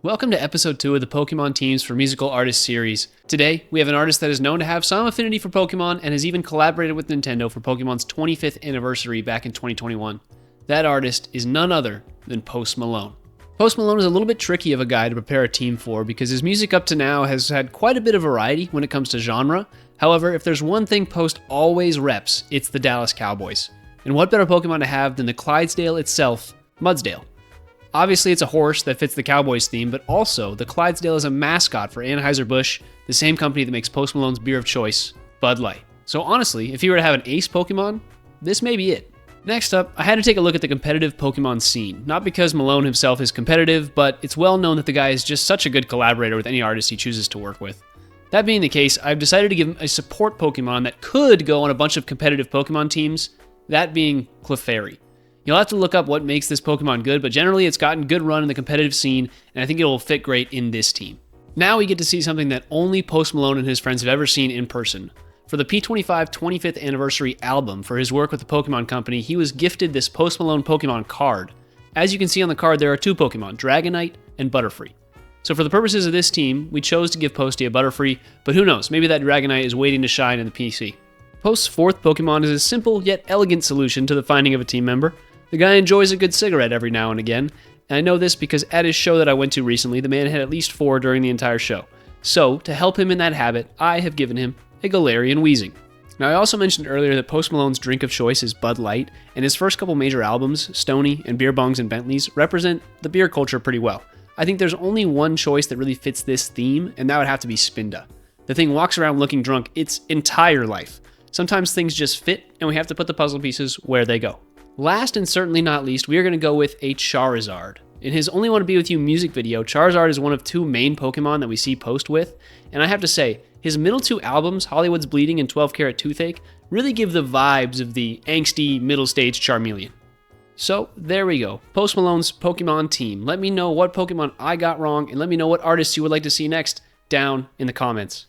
Welcome to episode 2 of the Pokemon Teams for Musical Artists series. Today, we have an artist that is known to have some affinity for Pokemon and has even collaborated with Nintendo for Pokemon's 25th anniversary back in 2021. That artist is none other than Post Malone. Post Malone is a little bit tricky of a guy to prepare a team for because his music up to now has had quite a bit of variety when it comes to genre. However, if there's one thing Post always reps, it's the Dallas Cowboys. And what better Pokemon to have than the Clydesdale itself, Mudsdale. Obviously, it's a horse that fits the Cowboys theme, but also the Clydesdale is a mascot for Anheuser-Busch, the same company that makes Post Malone's beer of choice, Bud Light. So honestly, if he were to have an ace Pokemon, this may be it. Next up, I had to take a look at the competitive Pokemon scene. Not because Malone himself is competitive, but it's well known that the guy is just such a good collaborator with any artist he chooses to work with. That being the case, I've decided to give him a support Pokemon that could go on a bunch of competitive Pokemon teams, that being Clefairy. You'll have to look up what makes this Pokemon good, but generally it's gotten good run in the competitive scene, and I think it will fit great in this team. Now we get to see something that only Post Malone and his friends have ever seen in person. For the P25 25th anniversary album for his work with the Pokemon Company, he was gifted this Post Malone Pokemon card. As you can see on the card, there are two Pokemon, Dragonite and Butterfree. So for the purposes of this team, we chose to give Posty a Butterfree, but who knows, maybe that Dragonite is waiting to shine in the PC. Post's fourth Pokemon is a simple yet elegant solution to the finding of a team member. The guy enjoys a good cigarette every now and again, and I know this because at his show that I went to recently, the man had at least 4 during the entire show. So, to help him in that habit, I have given him a Galarian Weezing. Now, I also mentioned earlier that Post Malone's drink of choice is Bud Light, and his first couple major albums, Stony and Beer Bongs and Bentleys, represent the beer culture pretty well. I think there's only one choice that really fits this theme, and that would have to be Spinda. The thing walks around looking drunk its entire life. Sometimes things just fit, and we have to put the puzzle pieces where they go. Last and certainly not least, we are going to go with a Charizard. In his Only Want to Be With You music video, Charizard is one of 2 main Pokemon that we see Post with, and I have to say, his middle 2 albums, Hollywood's Bleeding and 12 Karat Toothache, really give the vibes of the angsty middle stage Charmeleon. So, there we go. Post Malone's Pokemon team. Let me know what Pokemon I got wrong, and let me know what artists you would like to see next down in the comments.